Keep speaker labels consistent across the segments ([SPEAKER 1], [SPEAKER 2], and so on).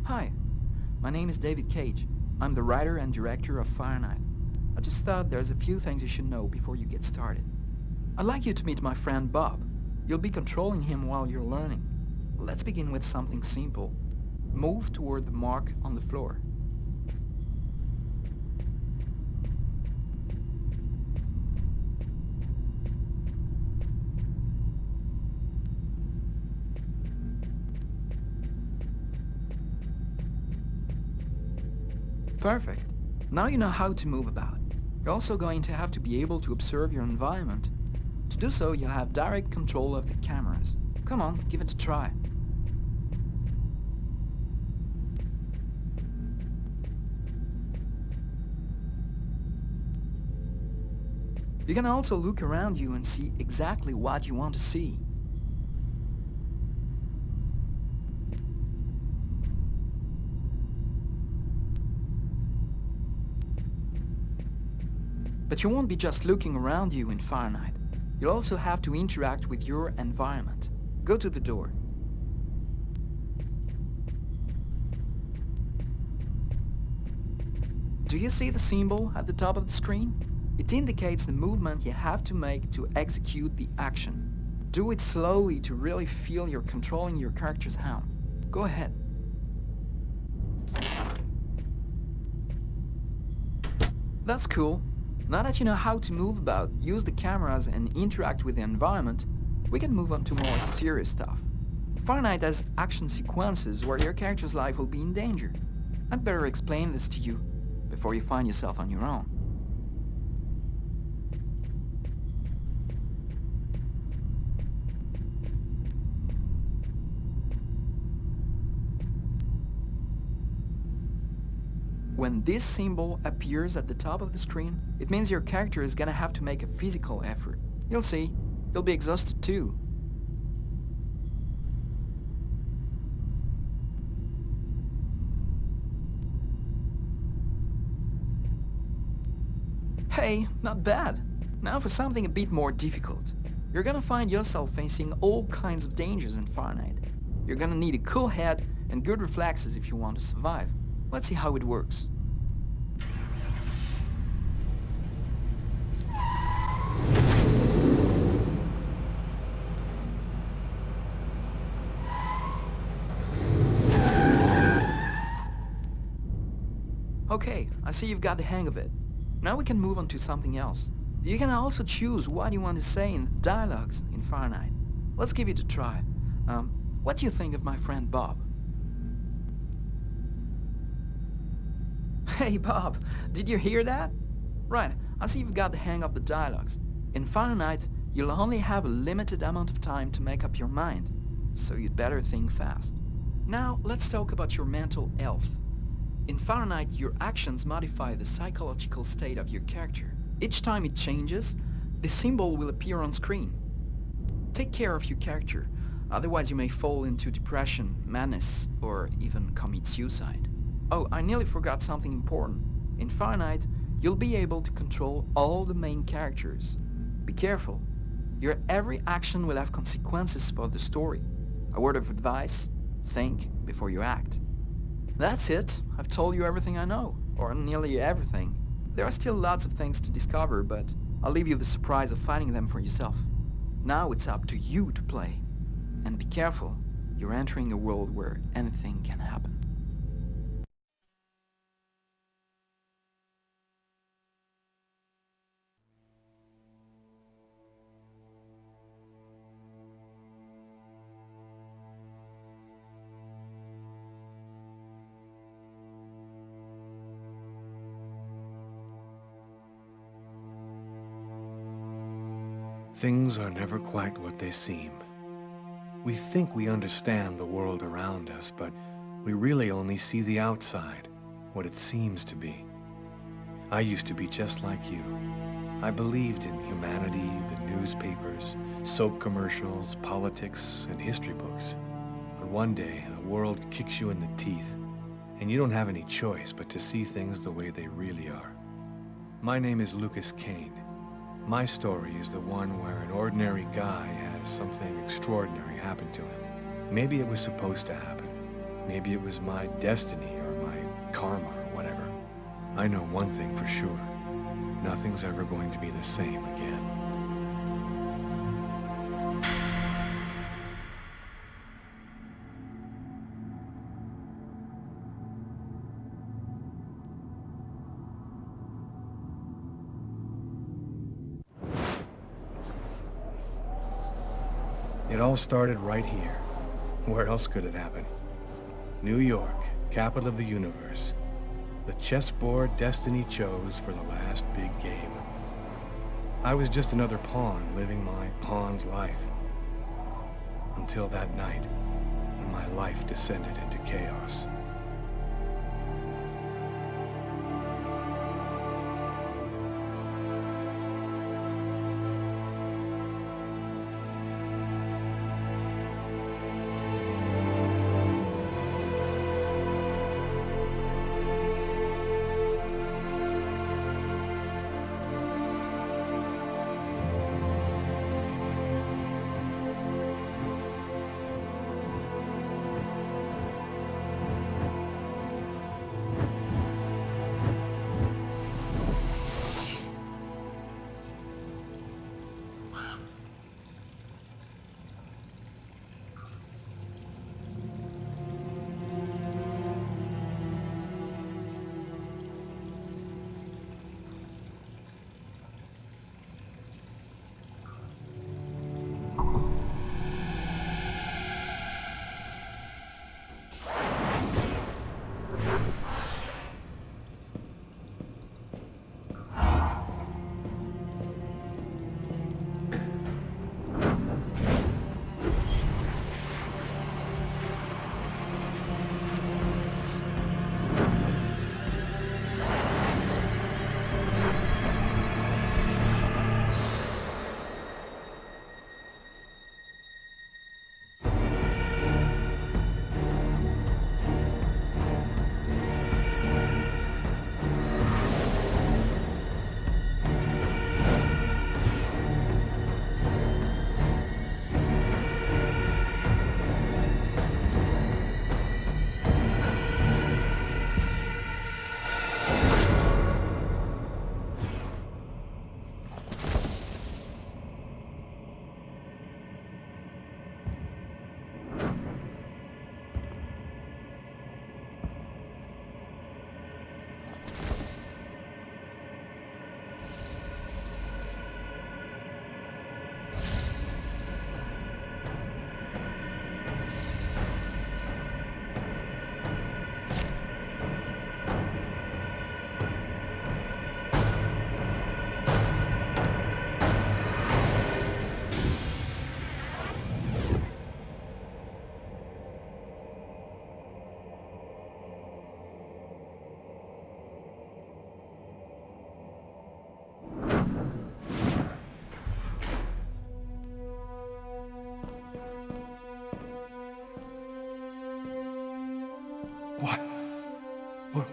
[SPEAKER 1] Hi, my name is David Cage. I'm the writer and director of Fahrenheit. I just thought there's a few things you should know before you get started. I'd like you to meet my friend Bob. You'll be controlling him while you're learning. Let's begin with something simple. Move toward the mark on the floor. Perfect. Now you know how to move about. You're also going to have to be able to observe your environment. To do so, you'll have direct control of the cameras. Come on, give it a try. You can also look around you and see exactly what you want to see. But you won't be just looking around you in Fahrenheit. You'll also have to interact with your environment. Go to the door. Do you see the symbol at the top of the screen? It indicates the movement you have to make to execute the action. Do it slowly to really feel you're controlling your character's hand. Go ahead. That's cool. Now that you know how to move about, use the cameras and interact with the environment, we can move on to more serious stuff. Fahrenheit has action sequences where your character's life will be in danger. I'd better explain this to you before you find yourself on your own. When this symbol appears at the top of the screen, it means your character is gonna have to make a physical effort. You'll see, you'll be exhausted too. Hey, not bad. Now for something a bit more difficult. You're gonna find yourself facing all kinds of dangers in Fahrenheit. You're gonna need a cool head and good reflexes if you want to survive. Let's see how it works. Okay, I see you've got the hang of it. Now we can move on to something else. You can also choose what you want to say in the dialogues in Fahrenheit. Let's give it a try. What do you think of my friend Bob? Hey Bob, did you hear that? Right, I see you've got the hang of the dialogues. In Fahrenheit, you'll only have a limited amount of time to make up your mind, so you'd better think fast. Now, let's talk about your mental health. In Fahrenheit, your actions modify the psychological state of your character. Each time it changes, the symbol will appear on screen. Take care of your character, otherwise you may fall into depression, madness, or even commit suicide. Oh, I nearly forgot something important. In Fahrenheit, you'll be able to control all the main characters. Be careful. Your every action will have consequences for the story. A word of advice, think before you act. That's it. I've told you everything I know, or nearly everything. There are still lots of things to discover, but I'll leave you the surprise of finding them for yourself. Now it's up to you to play. And be careful, you're entering a world where anything can happen.
[SPEAKER 2] Things are never quite what they seem. We think we understand the world around us, but we really only see the outside, what it seems to be. I used to be just like you. I believed in humanity, the newspapers, soap commercials, politics, and history books. But one day, the world kicks you in the teeth, and you don't have any choice but to see things the way they really are. My name is Lucas Kane. My story is the one where an ordinary guy has something extraordinary happen to him. Maybe it was supposed to happen. Maybe it was my destiny or my karma or whatever. I know one thing for sure. Nothing's ever going to be the same again. It all started right here. Where else could it happen? New York, capital of the universe. The chessboard destiny chose for the last big game. I was just another pawn living my pawn's life. Until that night, when my life descended into chaos.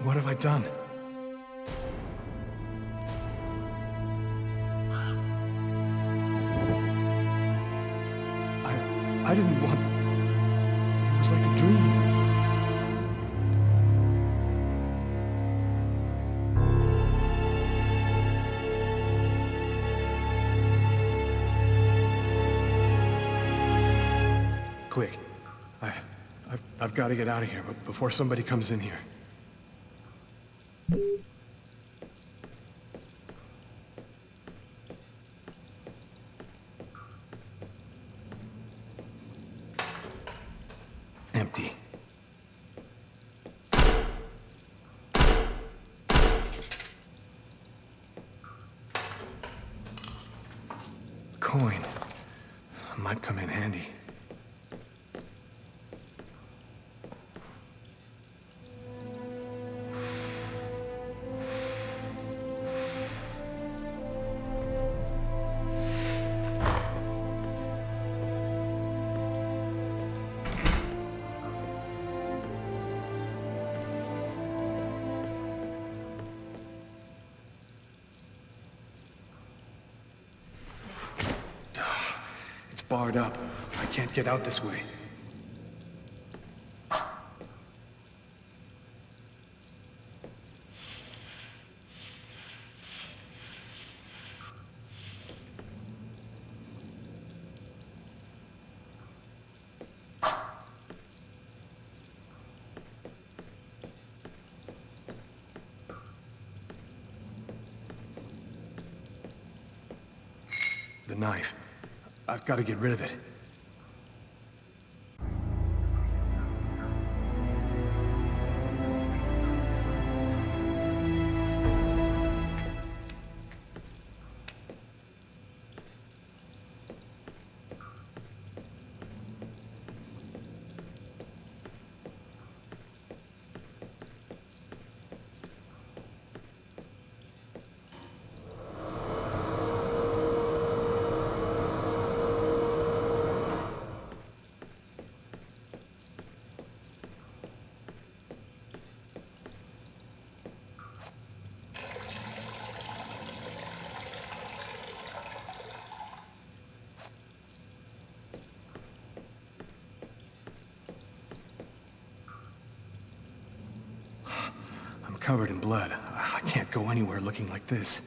[SPEAKER 2] What have I done? I didn't want... It was like a dream. Quick. I've got to get out of here, but before somebody comes in here. Empty. Coin. Might come in handy. Barred up. I can't get out this way. The knife. I've got to get rid of it. Covered in blood. I can't go anywhere looking like this.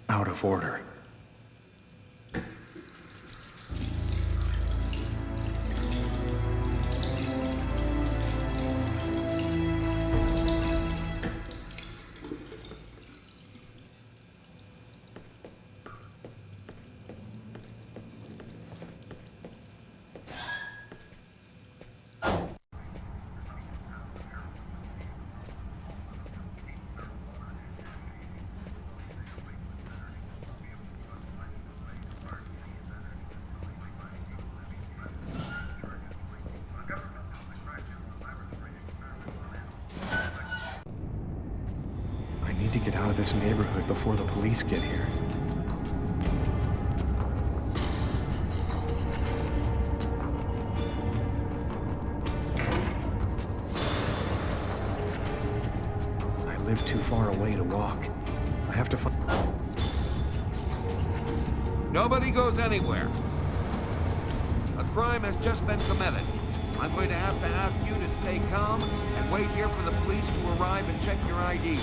[SPEAKER 2] Out of order. I need to get out of this neighborhood before the police get here. I live too far away to walk. I have to find...
[SPEAKER 3] Nobody goes anywhere. A crime has just been committed. I'm going to have to ask you to stay calm and wait here for the police to arrive and check your IDs.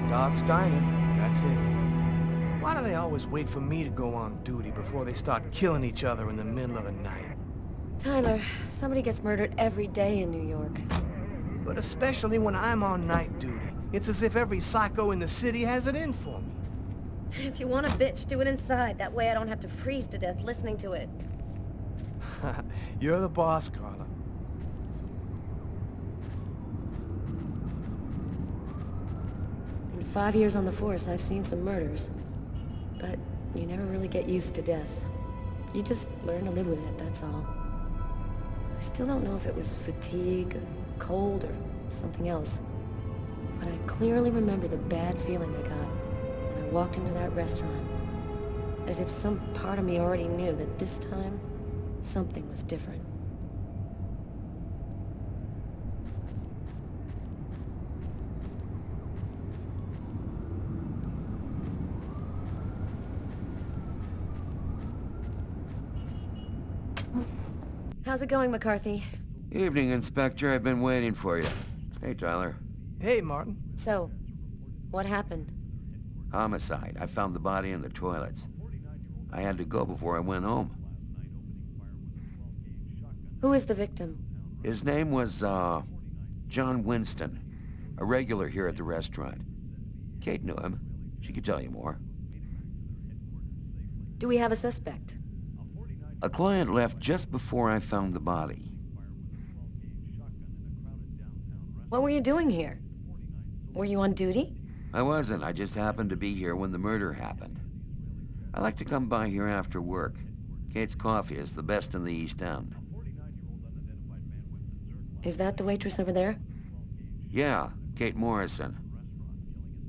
[SPEAKER 4] Dog's Diner, that's it. Why do they always wait for me to go on duty before they start killing each other in the middle of the night?
[SPEAKER 5] Tyler, somebody gets murdered every day in New York.
[SPEAKER 4] But especially when I'm on night duty. It's as if every psycho in the city has it in for me.
[SPEAKER 5] If you want a bitch, do it inside. That way I don't have to freeze to death listening to it.
[SPEAKER 4] You're the boss, Carla.
[SPEAKER 5] In 5 years on the force, I've seen some murders. But you never really get used to death. You just learn to live with it, that's all. I still don't know if it was fatigue, or cold, or something else. But I clearly remember the bad feeling I got when I walked into that restaurant. As if some part of me already knew that this time, something was different. How's it going, McCarthy?
[SPEAKER 3] Evening, Inspector. I've been waiting for you. Hey, Tyler.
[SPEAKER 4] Hey, Martin.
[SPEAKER 5] So, what happened?
[SPEAKER 3] Homicide. I found the body in the toilets. I had to go before I went home.
[SPEAKER 5] Who is the victim?
[SPEAKER 3] His name was, John Winston. A regular here at the restaurant. Kate knew him. She could tell you more.
[SPEAKER 5] Do we have a suspect?
[SPEAKER 3] A client left just before I found the body.
[SPEAKER 5] What were you doing here? Were you on duty?
[SPEAKER 3] I wasn't. I just happened to be here when the murder happened. I like to come by here after work. Kate's coffee is the best in the East End.
[SPEAKER 5] Is that the waitress over there?
[SPEAKER 3] Yeah, Kate Morrison.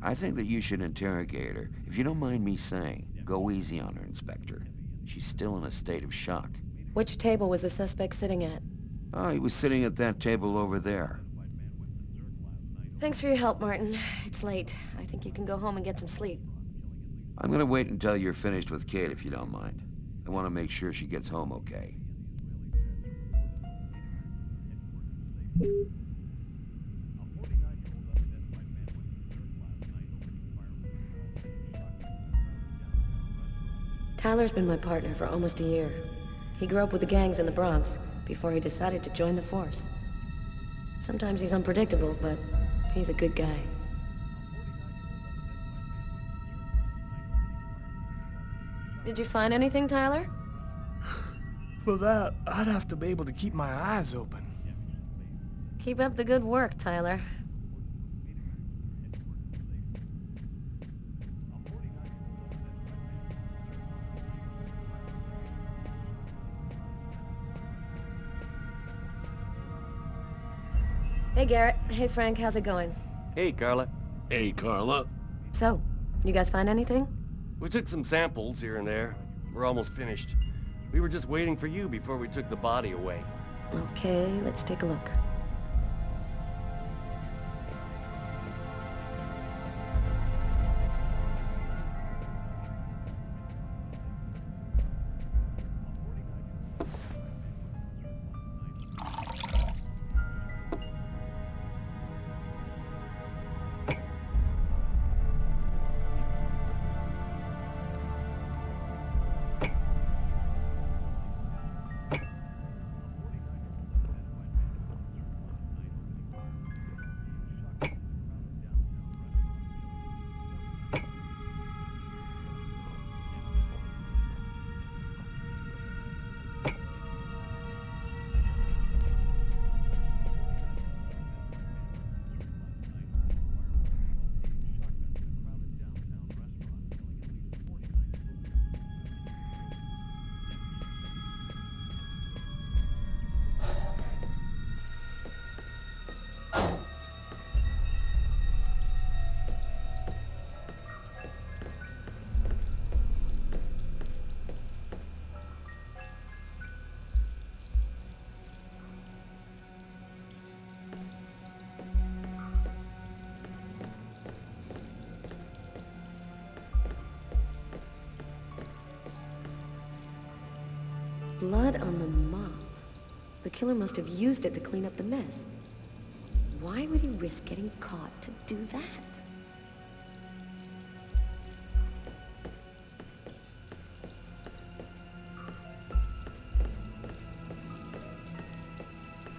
[SPEAKER 3] I think that you should interrogate her. If you don't mind me saying, go easy on her, Inspector. She's still in a state of shock.
[SPEAKER 5] Which table was the suspect sitting at?
[SPEAKER 3] Oh, he was sitting at that table over there.
[SPEAKER 5] Thanks for your help, Martin. It's late. I think you can go home and get some sleep.
[SPEAKER 3] I'm gonna wait until you're finished with Kate, if you don't mind. I want to make sure she gets home okay.
[SPEAKER 5] Tyler's been my partner for almost a year. He grew up with the gangs in the Bronx before he decided to join the force. Sometimes he's unpredictable, but he's a good guy. Did you find anything, Tyler?
[SPEAKER 4] For that, I'd have to be able to keep my eyes open.
[SPEAKER 5] Keep up the good work, Tyler. Hey, Garrett. Hey, Frank. How's it going?
[SPEAKER 6] Hey, Carla.
[SPEAKER 7] Hey, Carla.
[SPEAKER 5] So, you guys find anything?
[SPEAKER 6] We took some samples here and there. We're almost finished. We were just waiting for you before we took the body away.
[SPEAKER 5] Okay, let's take a look. Blood on the mop. The killer must have used it to clean up the mess. Why would he risk getting caught to do that?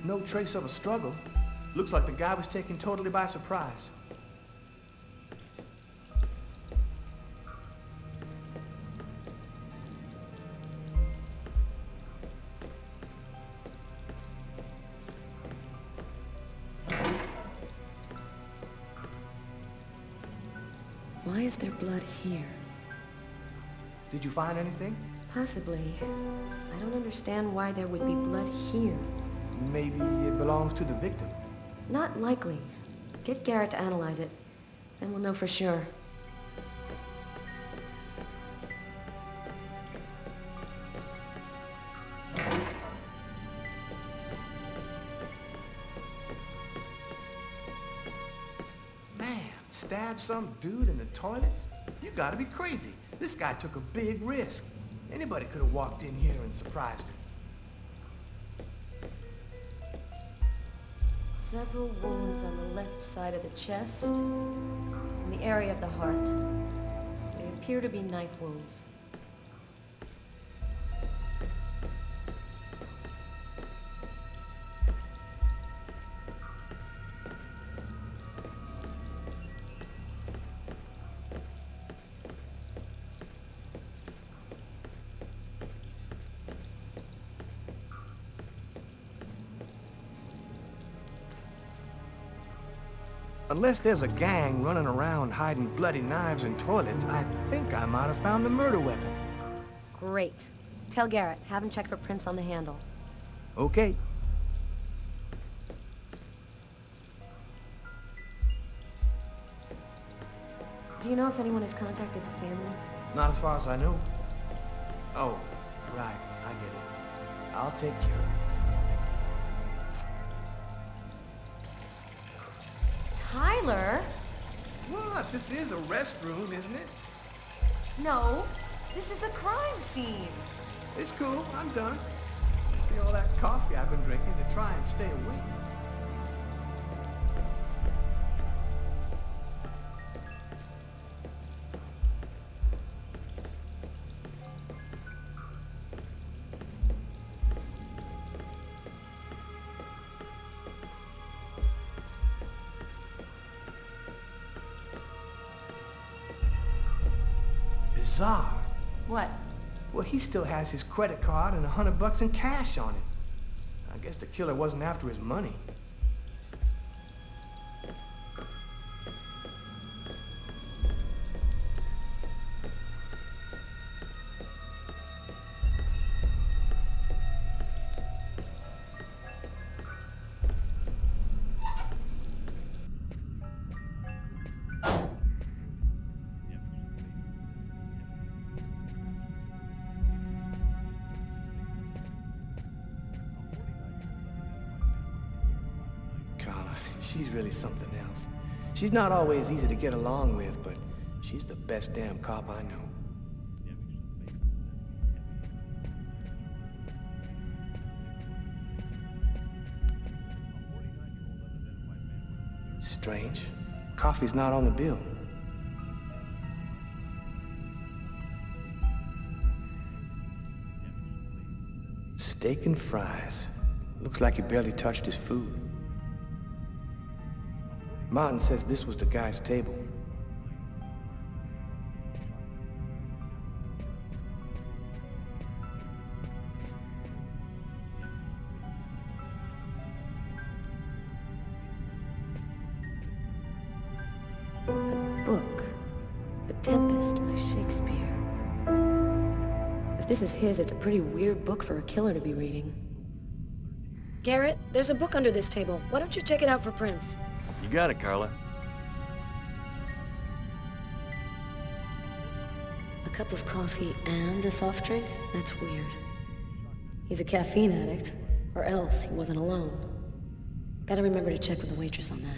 [SPEAKER 4] No trace of a struggle. Looks like the guy was taken totally by surprise.
[SPEAKER 5] Why is there blood here?
[SPEAKER 4] Did you find anything?
[SPEAKER 5] Possibly. I don't understand why there would be blood here.
[SPEAKER 4] Maybe it belongs to the victim.
[SPEAKER 5] Not likely. Get Garrett to analyze it, then we'll know for sure.
[SPEAKER 4] Man, stab some dude in the toilets? You gotta be crazy. This guy took a big risk. Anybody could have walked in here and surprised him.
[SPEAKER 5] Several wounds on the left side of the chest and the area of the heart. They appear to be knife wounds.
[SPEAKER 4] Unless there's a gang running around hiding bloody knives in toilets, I think I might have found the murder weapon.
[SPEAKER 5] Great. Tell Garrett, have him check for prints on the handle.
[SPEAKER 4] Okay.
[SPEAKER 5] Do you know if anyone has contacted the family?
[SPEAKER 4] Not as far as I know. Oh, right. I get it. I'll take care of it.
[SPEAKER 5] Tyler?
[SPEAKER 4] What? This is a restroom, isn't it?
[SPEAKER 5] No, this is a crime scene.
[SPEAKER 4] It's cool. I'm done. Must be all that coffee I've been drinking to try and stay awake. Bizarre.
[SPEAKER 5] What?
[SPEAKER 4] Well, he still has his credit card and $100 in cash on it. I guess the killer wasn't after his money. Carla, she's really something else. She's not always easy to get along with, but she's the best damn cop I know. Strange. Coffee's not on the bill. Steak and fries. Looks like he barely touched his food. Martin says this was the guy's table.
[SPEAKER 5] A book. The Tempest by Shakespeare. If this is his, it's a pretty weird book for a killer to be reading. Garrett, there's a book under this table. Why don't you check it out for prints?
[SPEAKER 6] You got it, Carla.
[SPEAKER 5] A cup of coffee and a soft drink? That's weird. He's a caffeine addict, or else he wasn't alone. Gotta remember to check with the waitress on that.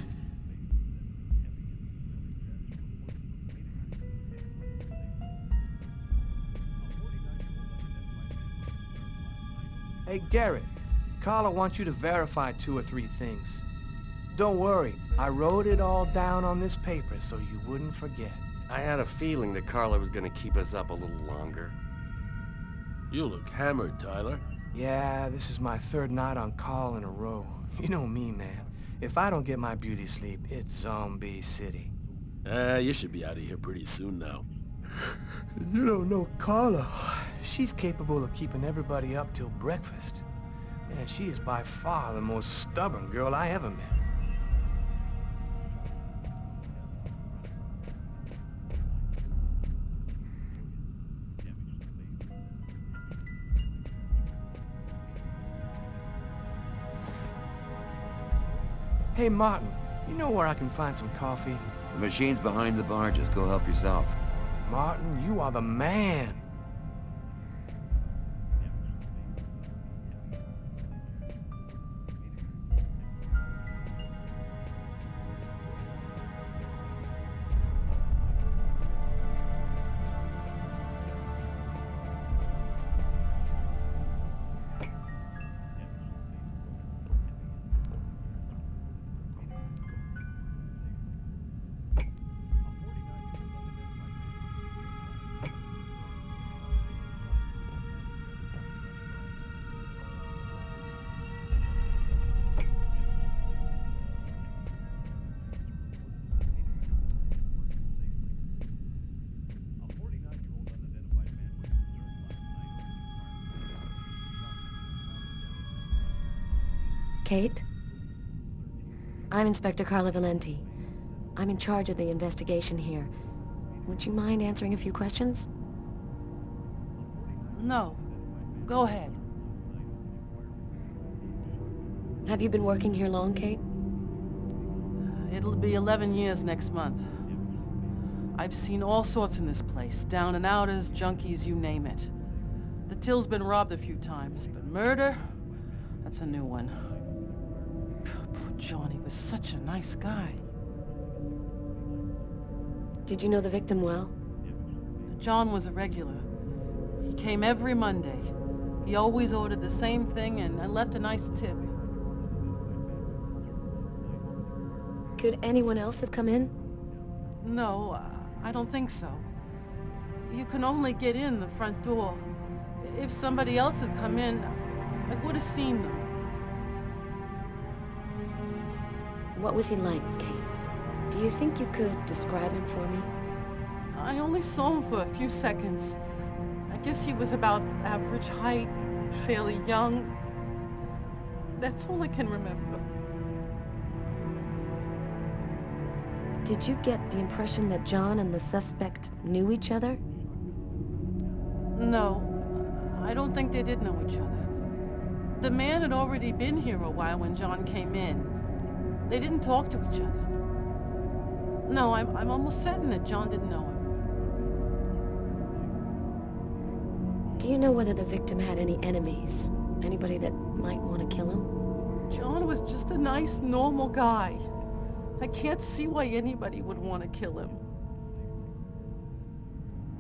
[SPEAKER 4] Hey, Garrett. Carla wants you to verify 2 or 3 things. Don't worry, I wrote it all down on this paper so you wouldn't forget.
[SPEAKER 6] I had a feeling that Carla was gonna keep us up a little longer.
[SPEAKER 7] You look hammered, Tyler.
[SPEAKER 4] Yeah, this is my 3rd night on call in a row. You know me, man. If I don't get my beauty sleep, it's Zombie City.
[SPEAKER 7] You should be out of here pretty soon now.
[SPEAKER 4] You don't know Carla. She's capable of keeping everybody up till breakfast. Man, she is by far the most stubborn girl I ever met. Hey, Martin, you know where I can find some coffee?
[SPEAKER 3] The machine's behind the bar. Just go help yourself.
[SPEAKER 4] Martin, you are the man.
[SPEAKER 5] Kate? I'm Inspector Carla Valenti. I'm in charge of the investigation here. Would you mind answering a few questions?
[SPEAKER 8] No. Go ahead.
[SPEAKER 5] Have you been working here long, Kate?
[SPEAKER 8] It'll be 11 years next month. I've seen all sorts in this place. Down and outers, junkies, you name it. The till's been robbed a few times, but murder? That's a new one. Poor John, he was such a nice guy.
[SPEAKER 5] Did you know the victim well?
[SPEAKER 8] John was a regular. He came every Monday. He always ordered the same thing and left a nice tip.
[SPEAKER 5] Could anyone else have come in?
[SPEAKER 8] No, I don't think so. You can only get in the front door. If somebody else had come in, I would have seen them.
[SPEAKER 5] What was he like, Kate? Do you think you could describe him for me?
[SPEAKER 8] I only saw him for a few seconds. I guess he was about average height, fairly young. That's all I can remember.
[SPEAKER 5] Did you get the impression that John and the suspect knew each other?
[SPEAKER 8] No, I don't think they did know each other. The man had already been here a while when John came in. They didn't talk to each other. No, I'm almost certain that John didn't know him.
[SPEAKER 5] Do you know whether the victim had any enemies? Anybody that might want to kill him?
[SPEAKER 8] John was just a nice, normal guy. I can't see why anybody would want to kill him.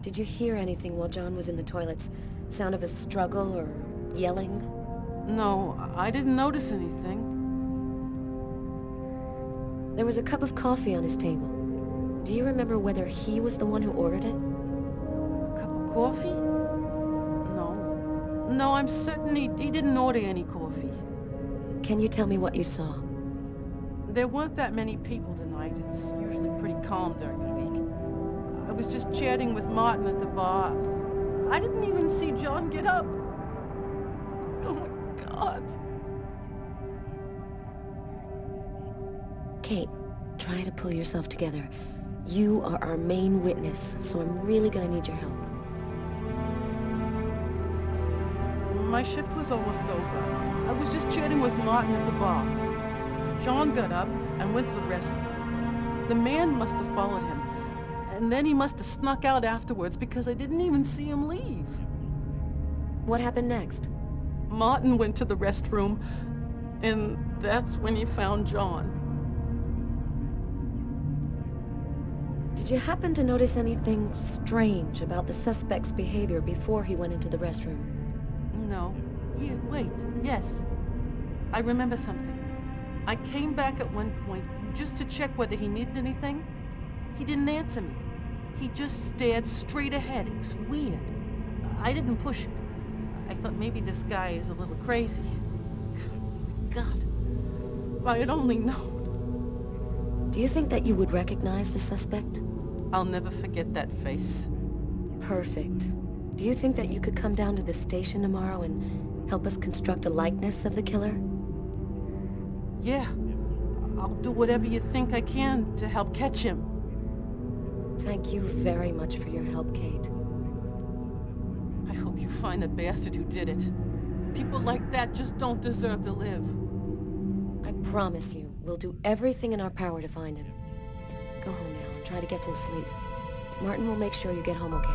[SPEAKER 5] Did you hear anything while John was in the toilets? Sound of a struggle or yelling?
[SPEAKER 8] No, I didn't notice anything.
[SPEAKER 5] There was a cup of coffee on his table. Do you remember whether he was the one who ordered it?
[SPEAKER 8] A cup of coffee? No. No, I'm certain he didn't order any coffee.
[SPEAKER 5] Can you tell me what you saw?
[SPEAKER 8] There weren't that many people tonight. It's usually pretty calm during the week. I was just chatting with Martin at the bar. I didn't even see John get up. Oh my God.
[SPEAKER 5] Kate, try to pull yourself together. You are our main witness, so I'm really gonna need your help.
[SPEAKER 8] My shift was almost over. I was just chatting with Martin at the bar. John got up and went to the restroom. The man must have followed him, and then he must have snuck out afterwards because I didn't even see him leave.
[SPEAKER 5] What happened next?
[SPEAKER 8] Martin went to the restroom, and that's when he found John.
[SPEAKER 5] Did you happen to notice anything strange about the suspect's behavior before he went into the restroom?
[SPEAKER 8] No. Wait. Yes. I remember something. I came back at one point just to check whether he needed anything. He didn't answer me. He just stared straight ahead. It was weird. I didn't push it. I thought maybe this guy is a little crazy. God. If I had only known.
[SPEAKER 5] Do you think that you would recognize the suspect?
[SPEAKER 8] I'll never forget that face.
[SPEAKER 5] Perfect. Do you think that you could come down to the station tomorrow and help us construct a likeness of the killer?
[SPEAKER 8] Yeah. I'll do whatever you think I can to help catch him.
[SPEAKER 5] Thank you very much for your help, Kate.
[SPEAKER 8] I hope you find the bastard who did it. People like that just don't deserve to live.
[SPEAKER 5] I promise you, we'll do everything in our power to find him. Go home now and try to get some sleep. Martin will make sure you get home okay.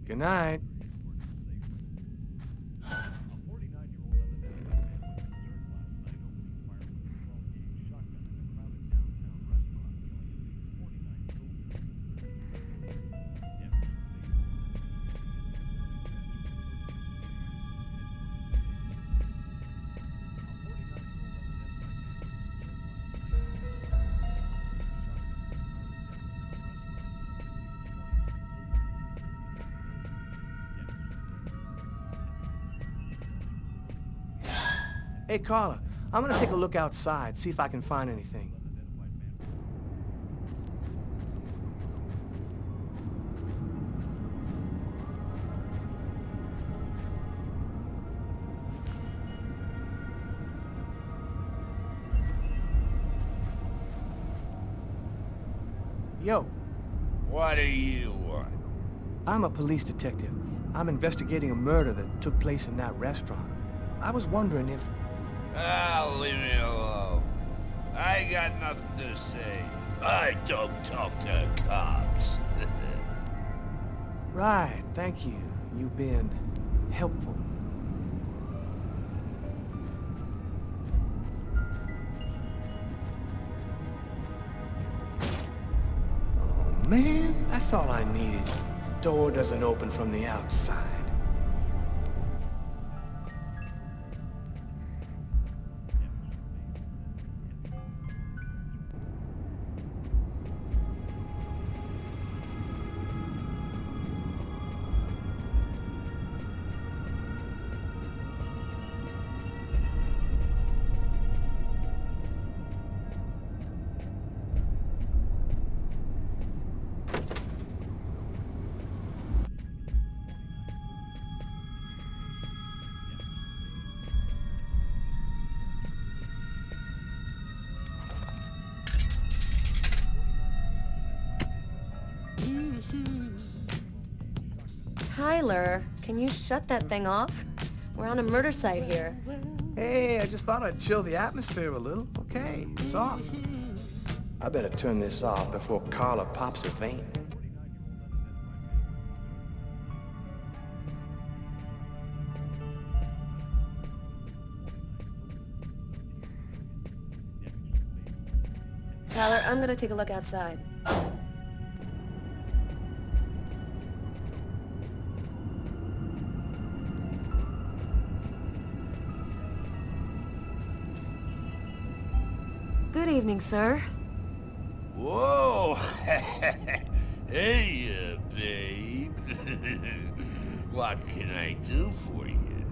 [SPEAKER 4] Good night. Hey, Carla, I'm gonna take a look outside, see if I can find anything. Yo,
[SPEAKER 3] What do you want?
[SPEAKER 4] I'm a police detective. I'm investigating a murder that took place in that restaurant. I was wondering if...
[SPEAKER 3] Ah, leave me alone. I ain't got nothing to say. I don't talk to cops.
[SPEAKER 4] Right, thank you. You've been helpful. Oh man, that's all I needed. Door doesn't open from the outside.
[SPEAKER 5] Tyler, can you shut that thing off? We're on a murder site here.
[SPEAKER 4] Hey, I just thought I'd chill the atmosphere a little. Okay, it's off. I better turn this off before Carla pops a vein.
[SPEAKER 5] Tyler, I'm gonna take a look outside. Good evening, sir.
[SPEAKER 3] Whoa! Hey, babe. What can I do for you?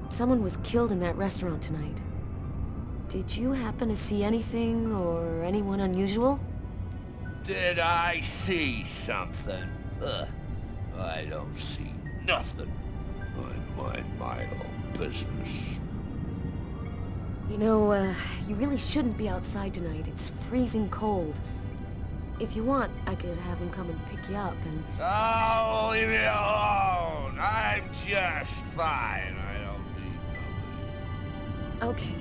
[SPEAKER 5] Someone was killed in that restaurant tonight. Did you happen to see anything or anyone unusual?
[SPEAKER 3] Did I see something? I don't see nothing. I mind my own business.
[SPEAKER 5] You know, you really shouldn't be outside tonight. It's freezing cold. If you want, I could have him come and pick you up and...
[SPEAKER 3] Oh, leave me alone! I'm just fine. I don't need nobody.
[SPEAKER 5] Okay,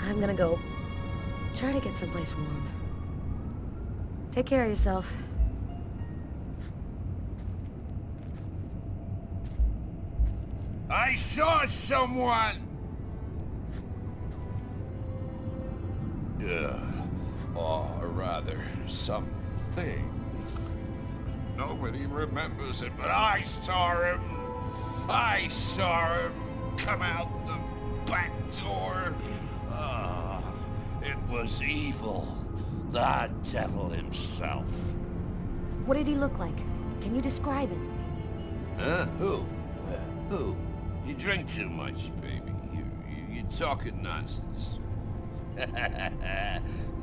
[SPEAKER 5] I'm gonna go. Try to get someplace warm. Take care of yourself.
[SPEAKER 3] I saw someone! Or rather, something. Nobody remembers it, but I saw him! I saw him come out the back door! It was evil. The devil himself.
[SPEAKER 5] What did he look like? Can you describe him?
[SPEAKER 3] Huh? Who? Who? You drink too much, baby. You're talking nonsense.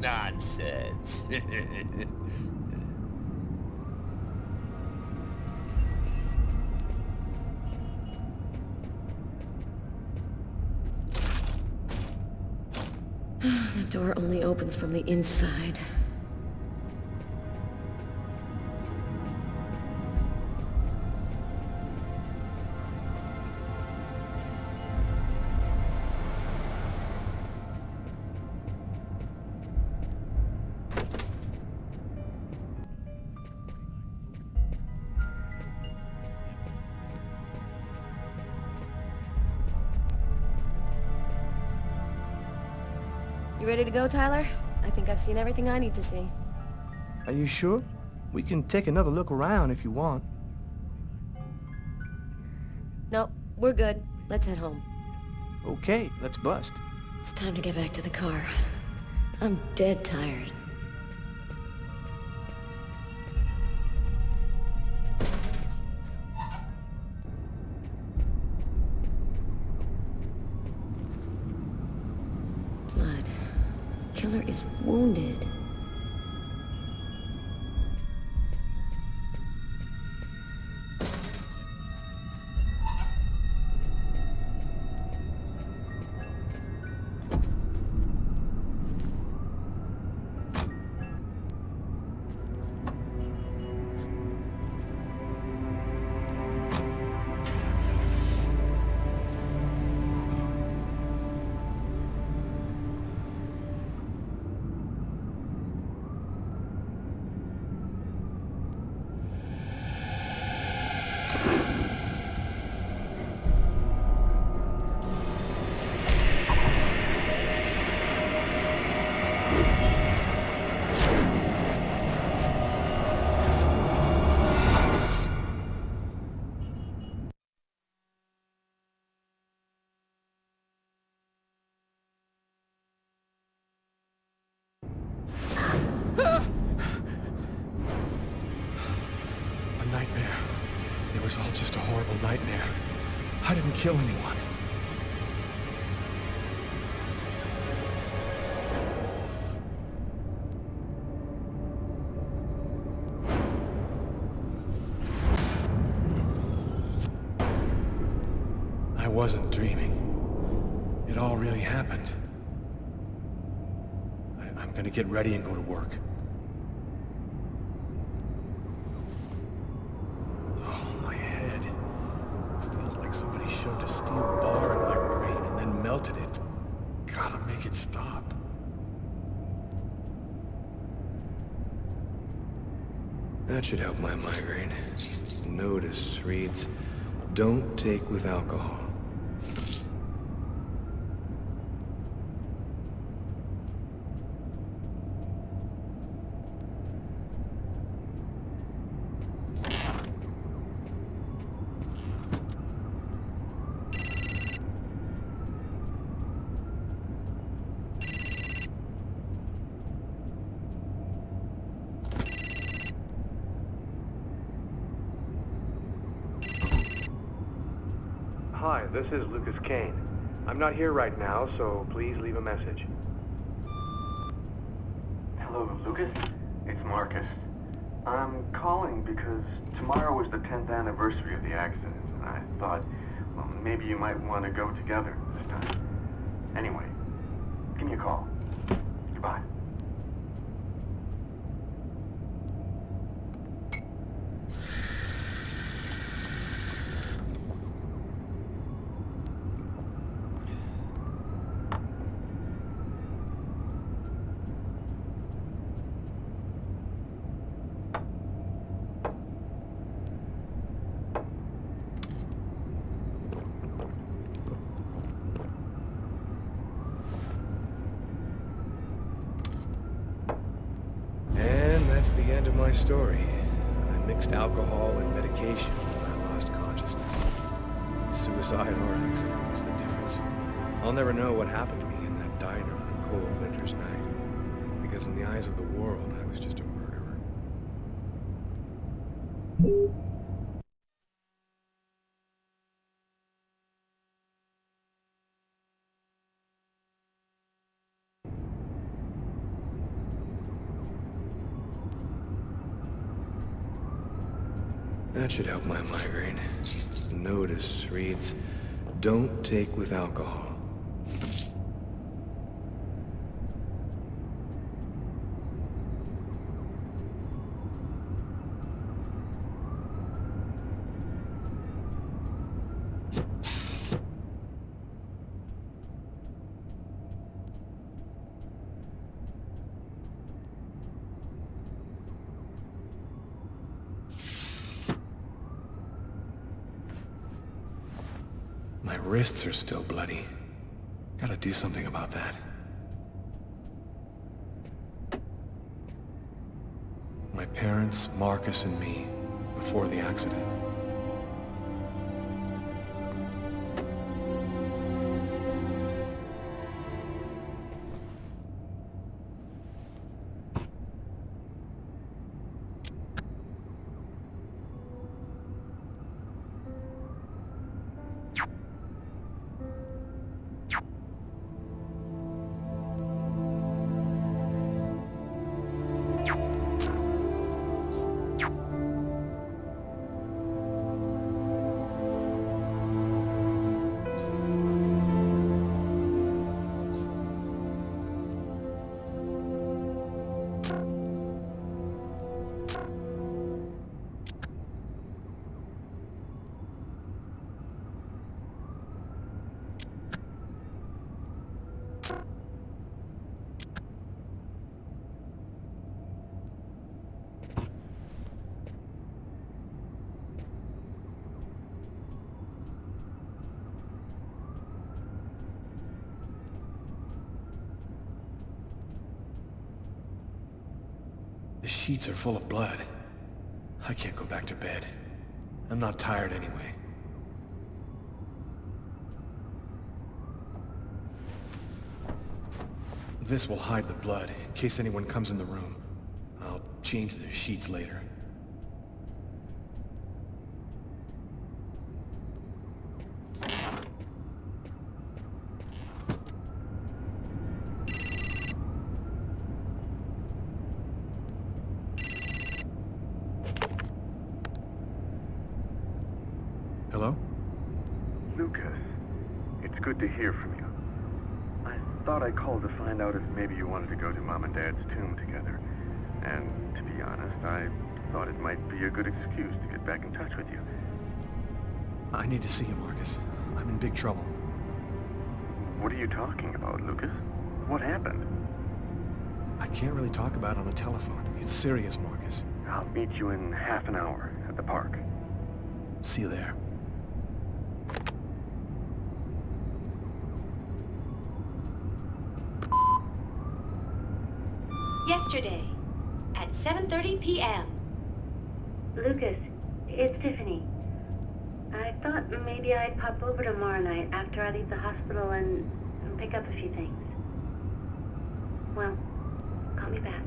[SPEAKER 3] Nonsense.
[SPEAKER 5] The door only opens from the inside. You ready to go, Tyler? I think I've seen everything I need to see.
[SPEAKER 4] Are you sure? We can take another look around if you want.
[SPEAKER 5] Nope, we're good. Let's head home.
[SPEAKER 4] Okay, let's bust.
[SPEAKER 5] It's time to get back to the car. I'm dead tired. Blood. Killer is wounded.
[SPEAKER 2] nightmare. It was all just a horrible nightmare. I didn't kill anyone. I wasn't dreaming. It all really happened. I'm gonna get ready and go to work. Oh, my head. Feels like somebody shoved a steel bar in my brain and then melted it. Gotta make it stop. That should help my migraine. Notice reads, "Don't take with alcohol."
[SPEAKER 9] Hi, this is Lucas Kane. I'm not here right now, so please leave a message.
[SPEAKER 10] Hello, Lucas. It's Marcus. I'm calling because tomorrow is the 10th anniversary of the accident, and I thought, well, maybe you might want to go together this time. Anyway, give me a call. Goodbye.
[SPEAKER 2] And that's the end of my story. I mixed alcohol and medication when I lost consciousness. Suicide or accident, what's the difference? I'll never know what happened to me in that diner on a cold winter's night. Because in the eyes of the world, I was just a murderer. That should help my migraine. Notice reads, "Don't take with alcohol." My wrists are still bloody. Gotta do something about that. My parents, Marcus and me, before the accident. The sheets are full of blood. I can't go back to bed. I'm not tired anyway. This will hide the blood, in case anyone comes in the room. I'll change the sheets later. Hello?
[SPEAKER 10] Lucas, it's good to hear from you. I thought I called to find out if maybe you wanted to go to Mom and Dad's tomb together. And to be honest, I thought it might be a good excuse to get back in touch with you.
[SPEAKER 2] I need to see you, Marcus. I'm in big trouble.
[SPEAKER 10] What are you talking about, Lucas? What happened?
[SPEAKER 2] I can't really talk about it on the telephone. It's serious, Marcus.
[SPEAKER 10] I'll meet you in half an hour at the park.
[SPEAKER 2] See you there.
[SPEAKER 11] Yesterday, at 7:30 p.m.
[SPEAKER 12] Lucas, it's Tiffany. I thought maybe I'd pop over tomorrow night after I leave the hospital and pick up a few things. Well, call me back.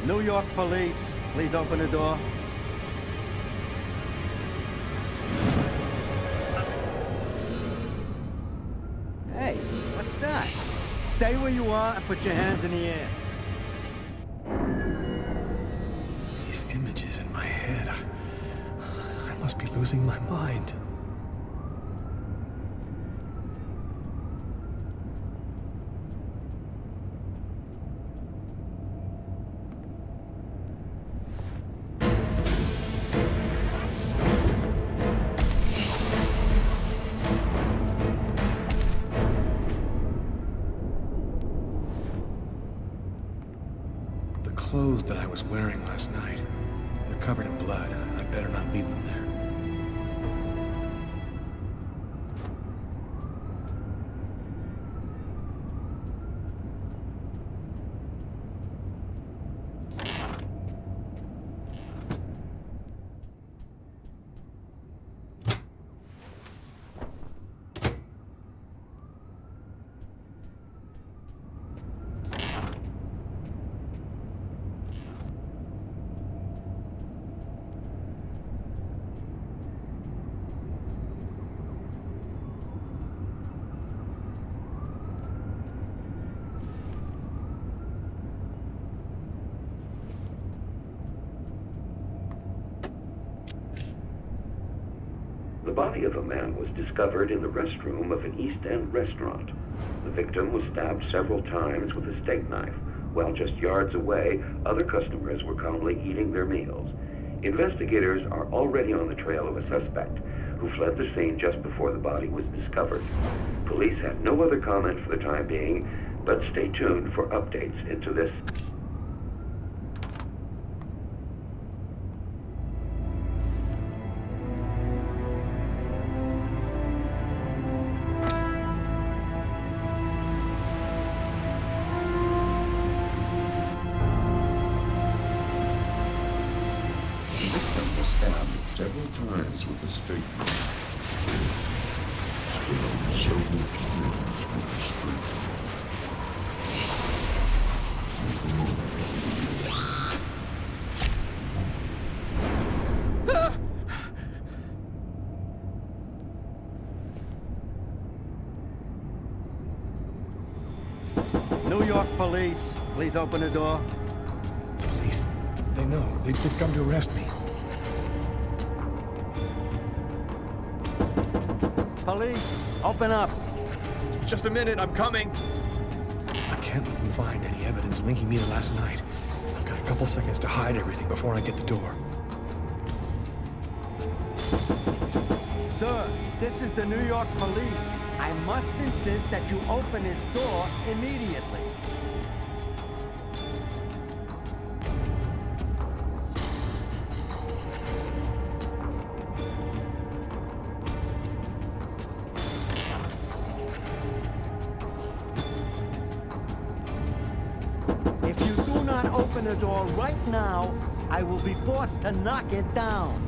[SPEAKER 13] New York Police, please open the door. Hey, what's that? Stay where you are and put your hands in the air.
[SPEAKER 2] These images in my head. I must be losing my mind. The clothes that I was wearing last night, they're covered in blood. I'd better not leave them there.
[SPEAKER 14] The body of a man was discovered in the restroom of an East End restaurant. The victim was stabbed several times with a steak knife, while just yards away, other customers were calmly eating their meals. Investigators are already on the trail of a suspect who fled the scene just before the body was discovered. Police have no other comment for the time being, but stay tuned for updates into this.
[SPEAKER 15] Stabbed several times with a steak knife. Stabbed several times with a steak
[SPEAKER 13] knife. New York police, please open the door.
[SPEAKER 2] It's police. They know. They've come to arrest me.
[SPEAKER 13] Police, open up.
[SPEAKER 2] Just a minute, I'm coming. I can't let them find any evidence linking me to last night. I've got a couple seconds to hide everything before I get the door.
[SPEAKER 13] Sir, this is the New York police. I must insist that you open his door immediately. If you do not open the door right now, I will be forced to knock it down.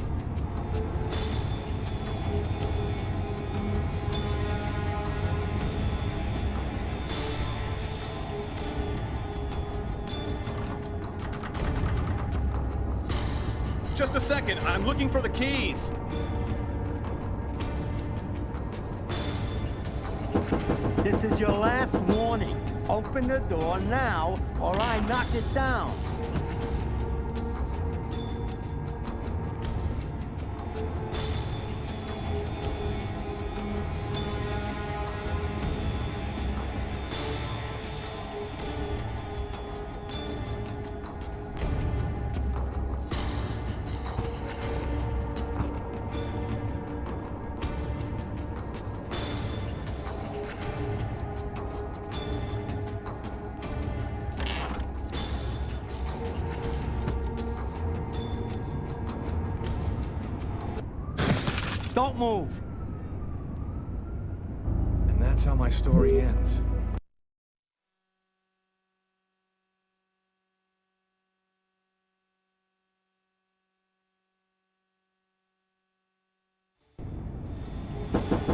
[SPEAKER 2] Just a second, I'm looking for the keys.
[SPEAKER 13] This is your last warning. Open the door now, or I knock it down. Don't move.
[SPEAKER 2] And that's how my story ends.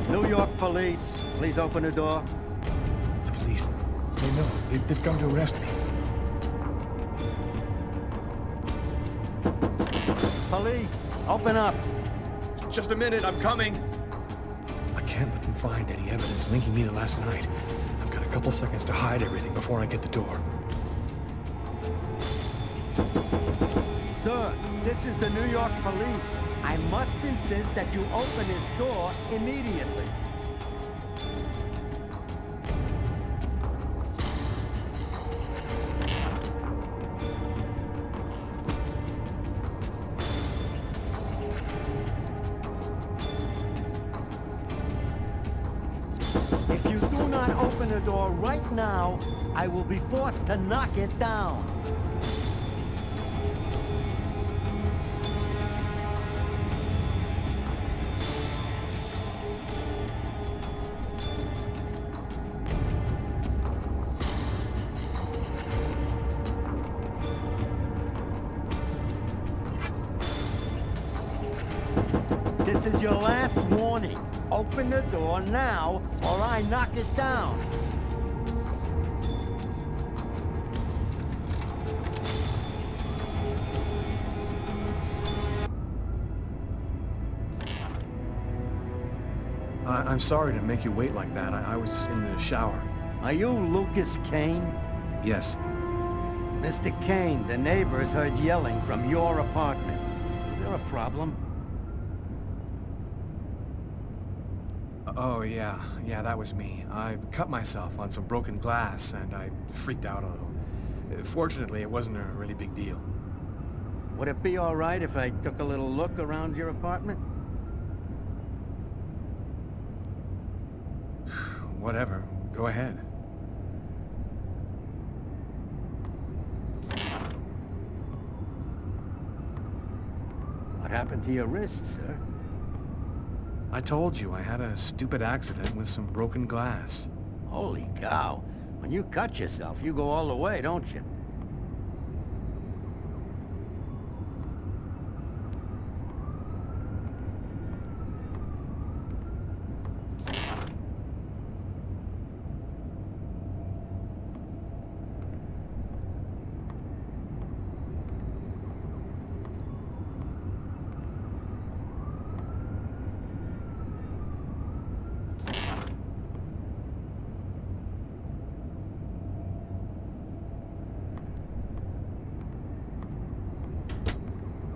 [SPEAKER 13] New York police, please open the door.
[SPEAKER 2] It's police. They know. They've come to arrest me.
[SPEAKER 13] Police, open up.
[SPEAKER 2] Just a minute, I'm coming. I can't let them find any evidence linking me to last night. I've got a couple seconds to hide everything before I get the door.
[SPEAKER 13] Sir, this is the New York police. I must insist that you open his door immediately. If you do not open the door right now, I will be forced to knock it down. This is your last warning. Open the door now, or I knock it down.
[SPEAKER 2] I'm sorry to make you wait like that. I was in the shower.
[SPEAKER 13] Are you Lucas Kane?
[SPEAKER 2] Yes.
[SPEAKER 13] Mr. Kane, the neighbors heard yelling from your apartment. Is there a problem?
[SPEAKER 2] Oh, yeah. Yeah, that was me. I cut myself on some broken glass, and I freaked out a little. Fortunately, it wasn't a really big deal.
[SPEAKER 13] Would it be all right if I took a little look around your apartment?
[SPEAKER 2] Whatever. Go ahead.
[SPEAKER 13] What happened to your wrist, sir?
[SPEAKER 2] I told you I had a stupid accident with some broken glass.
[SPEAKER 13] Holy cow. When you cut yourself, you go all the way, don't you?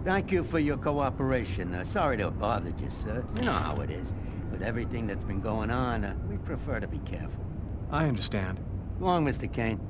[SPEAKER 13] Thank you for your cooperation. Sorry to have bothered you, sir. You know how it is. With everything that's been going on, we prefer to be careful.
[SPEAKER 2] I understand.
[SPEAKER 13] Go on, Mr. Kane.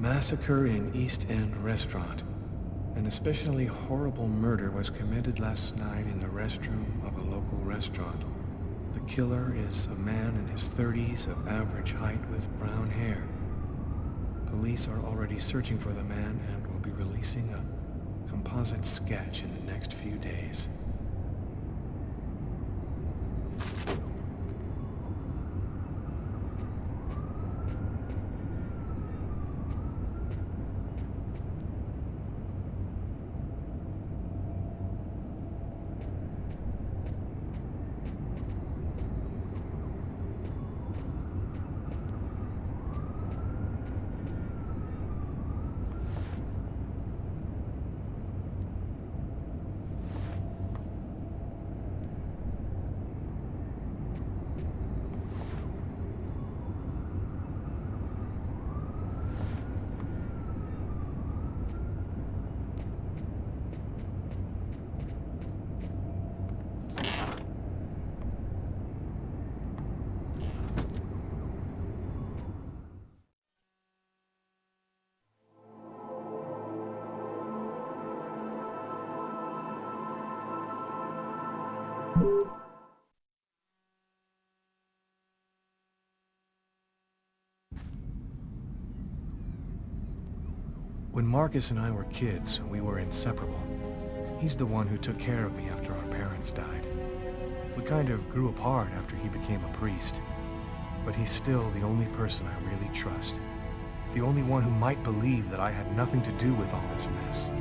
[SPEAKER 2] Massacre in East End restaurant. An especially horrible murder was committed last night in the restroom of a local restaurant. The killer is a man in his 30s of average height with brown hair. Police are already searching for the man and will be releasing a composite sketch in the next few days. When Marcus and I were kids, we were inseparable. He's the one who took care of me after our parents died. We kind of grew apart after he became a priest. But he's still the only person I really trust. The only one who might believe that I had nothing to do with all this mess.